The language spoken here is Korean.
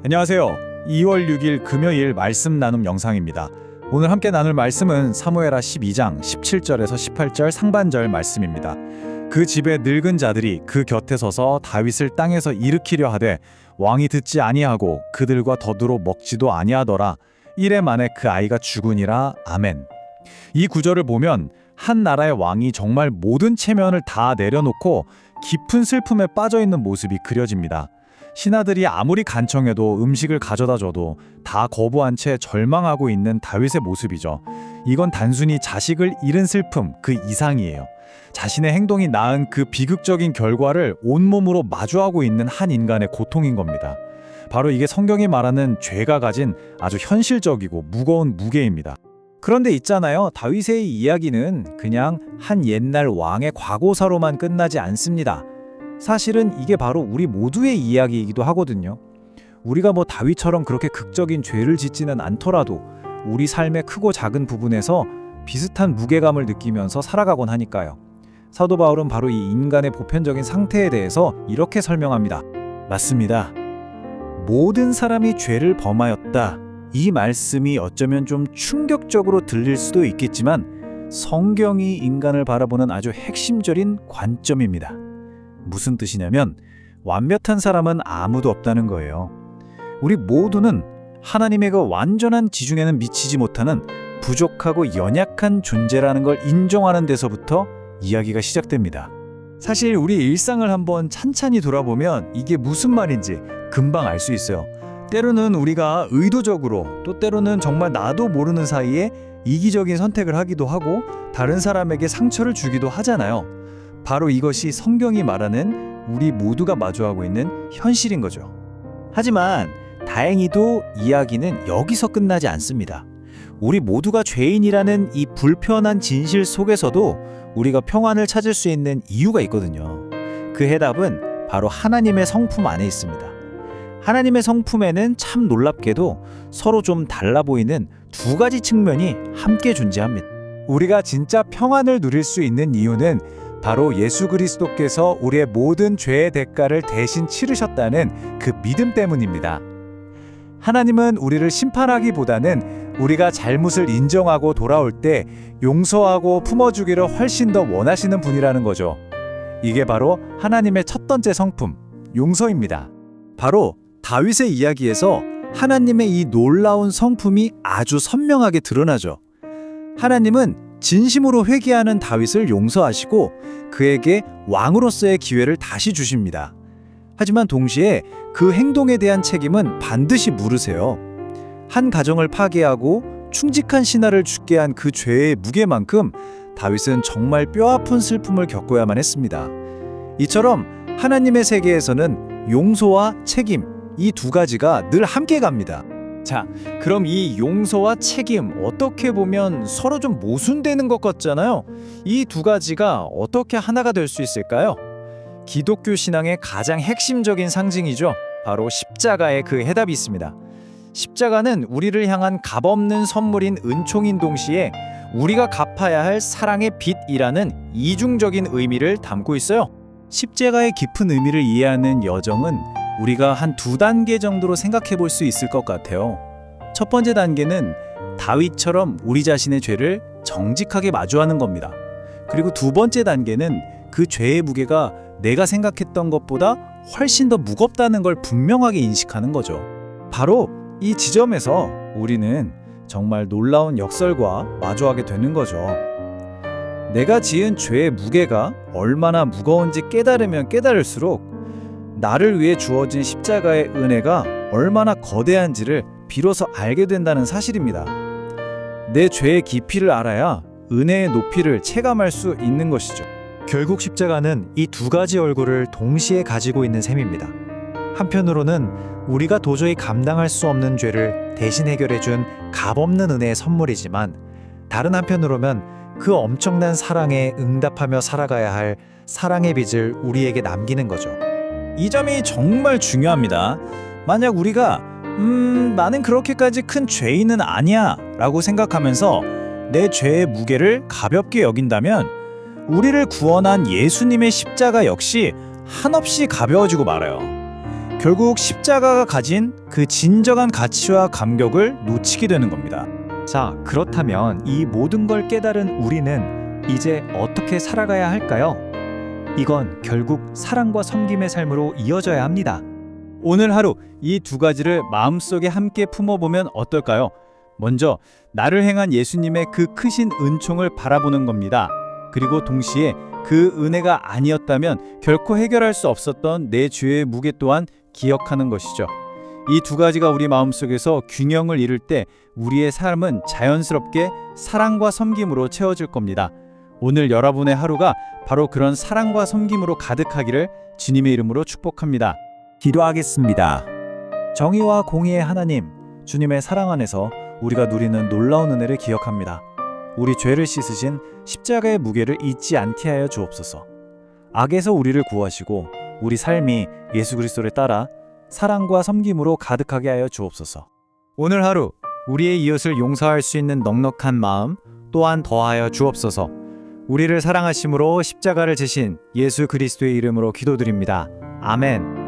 안녕하세요. 2월 6일 금요일 말씀 나눔 영상입니다. 오늘 함께 나눌 말씀은 사무엘하 12장 17절에서 18절 상반절 말씀입니다. 그 집의 늙은 자들이 그 곁에 서서 다윗을 땅에서 일으키려 하되 왕이 듣지 아니하고 그들과 더불어 먹지도 아니하더라. 이래 만에 그 아이가 죽으니라. 아멘. 이 구절을 보면 한 나라의 왕이 정말 모든 체면을 다 내려놓고 깊은 슬픔에 빠져 있는 모습이 그려집니다. 신하들이 아무리 간청해도 음식을 가져다 줘도 다 거부한 채 절망하고 있는 다윗의 모습이죠. 이건 단순히 자식을 잃은 슬픔 그 이상이에요. 자신의 행동이 낳은 그 비극적인 결과를 온몸으로 마주하고 있는 한 인간의 고통인 겁니다. 바로 이게 성경이 말하는 죄가 가진 아주 현실적이고 무거운 무게입니다. 그런데 있잖아요. 다윗의 이야기는 그냥 한 옛날 왕의 과거사로만 끝나지 않습니다. 사실은 이게 바로 우리 모두의 이야기이기도 하거든요. 우리가 다윗처럼 그렇게 극적인 죄를 짓지는 않더라도 우리 삶의 크고 작은 부분에서 비슷한 무게감을 느끼면서 살아가곤 하니까요. 사도 바울은 바로 이 인간의 보편적인 상태에 대해서 이렇게 설명합니다. 맞습니다. 모든 사람이 죄를 범하였다. 이 말씀이 어쩌면 좀 충격적으로 들릴 수도 있겠지만 성경이 인간을 바라보는 아주 핵심적인 관점입니다. 무슨 뜻이냐면 완벽한 사람은 아무도 없다는 거예요. 우리 모두는 하나님의 그 완전한 지중에는 미치지 못하는 부족하고 연약한 존재라는 걸 인정하는 데서부터 이야기가 시작됩니다. 사실 우리 일상을 한번 찬찬히 돌아보면 이게 무슨 말인지 금방 알 수 있어요. 때로는 우리가 의도적으로 또 때로는 정말 나도 모르는 사이에 이기적인 선택을 하기도 하고 다른 사람에게 상처를 주기도 하잖아요. 바로 이것이 성경이 말하는 우리 모두가 마주하고 있는 현실인 거죠. 하지만 다행히도 이야기는 여기서 끝나지 않습니다. 우리 모두가 죄인이라는 이 불편한 진실 속에서도 우리가 평안을 찾을 수 있는 이유가 있거든요. 그 해답은 바로 하나님의 성품 안에 있습니다. 하나님의 성품에는 참 놀랍게도 서로 좀 달라 보이는 두 가지 측면이 함께 존재합니다. 우리가 진짜 평안을 누릴 수 있는 이유는 바로 예수 그리스도께서 우리의 모든 죄의 대가를 대신 치르셨다는 그 믿음 때문입니다. 하나님은 우리를 심판하기보다는 우리가 잘못을 인정하고 돌아올 때 용서하고 품어주기를 훨씬 더 원하시는 분이라는 거죠. 이게 바로 하나님의 첫 번째 성품, 용서입니다. 바로 다윗의 이야기에서 하나님의 이 놀라운 성품이 아주 선명하게 드러나죠. 하나님은 진심으로 회개하는 다윗을 용서하시고 그에게 왕으로서의 기회를 다시 주십니다. 하지만 동시에 그 행동에 대한 책임은 반드시 물으세요. 한 가정을 파괴하고 충직한 신하를 죽게 한 그 죄의 무게만큼 다윗은 정말 뼈아픈 슬픔을 겪어야만 했습니다. 이처럼 하나님의 세계에서는 용서와 책임, 이 두 가지가 늘 함께 갑니다. 자, 그럼 이 용서와 책임 어떻게 보면 서로 좀 모순되는 것 같잖아요. 이 두 가지가 어떻게 하나가 될 수 있을까요? 기독교 신앙의 가장 핵심적인 상징이죠. 바로 십자가의 그 해답이 있습니다. 십자가는 우리를 향한 값없는 선물인 은총인 동시에 우리가 갚아야 할 사랑의 빚이라는 이중적인 의미를 담고 있어요. 십자가의 깊은 의미를 이해하는 여정은 우리가 한 두 단계 정도로 생각해 볼 수 있을 것 같아요. 첫 번째 단계는 다윗처럼 우리 자신의 죄를 정직하게 마주하는 겁니다. 그리고 두 번째 단계는 그 죄의 무게가 내가 생각했던 것보다 훨씬 더 무겁다는 걸 분명하게 인식하는 거죠. 바로 이 지점에서 우리는 정말 놀라운 역설과 마주하게 되는 거죠. 내가 지은 죄의 무게가 얼마나 무거운지 깨달으면 깨달을수록 나를 위해 주어진 십자가의 은혜가 얼마나 거대한지를 비로소 알게 된다는 사실입니다. 내 죄의 깊이를 알아야 은혜의 높이를 체감할 수 있는 것이죠. 결국 십자가는 이 두 가지 얼굴을 동시에 가지고 있는 셈입니다. 한편으로는 우리가 도저히 감당할 수 없는 죄를 대신 해결해준 값없는 은혜의 선물이지만 다른 한편으로는 그 엄청난 사랑에 응답하며 살아가야 할 사랑의 빚을 우리에게 남기는 거죠. 이 점이 정말 중요합니다. 만약 우리가 나는 그렇게까지 큰 죄인은 아니야 라고 생각하면서 내 죄의 무게를 가볍게 여긴다면 우리를 구원한 예수님의 십자가 역시 한없이 가벼워지고 말아요. 결국 십자가가 가진 그 진정한 가치와 감격을 놓치게 되는 겁니다. 자, 그렇다면 이 모든 걸 깨달은 우리는 이제 어떻게 살아가야 할까요? 이건 결국 사랑과 섬김의 삶으로 이어져야 합니다. 오늘 하루 이 두 가지를 마음속에 함께 품어보면 어떨까요? 먼저 나를 행한 예수님의 그 크신 은총을 바라보는 겁니다. 그리고 동시에 그 은혜가 아니었다면 결코 해결할 수 없었던 내 죄의 무게 또한 기억하는 것이죠. 이 두 가지가 우리 마음속에서 균형을 이룰 때 우리의 삶은 자연스럽게 사랑과 섬김으로 채워질 겁니다. 오늘 여러분의 하루가 바로 그런 사랑과 섬김으로 가득하기를 주님의 이름으로 축복합니다. 기도하겠습니다. 정의와 공의의 하나님, 주님의 사랑 안에서 우리가 누리는 놀라운 은혜를 기억합니다. 우리 죄를 씻으신 십자가의 무게를 잊지 않게 하여 주옵소서. 악에서 우리를 구하시고 우리 삶이 예수 그리스도를 따라 사랑과 섬김으로 가득하게 하여 주옵소서. 오늘 하루 우리의 이웃을 용서할 수 있는 넉넉한 마음 또한 더하여 주옵소서. 우리를 사랑하심으로 십자가를 지신 예수 그리스도의 이름으로 기도드립니다. 아멘.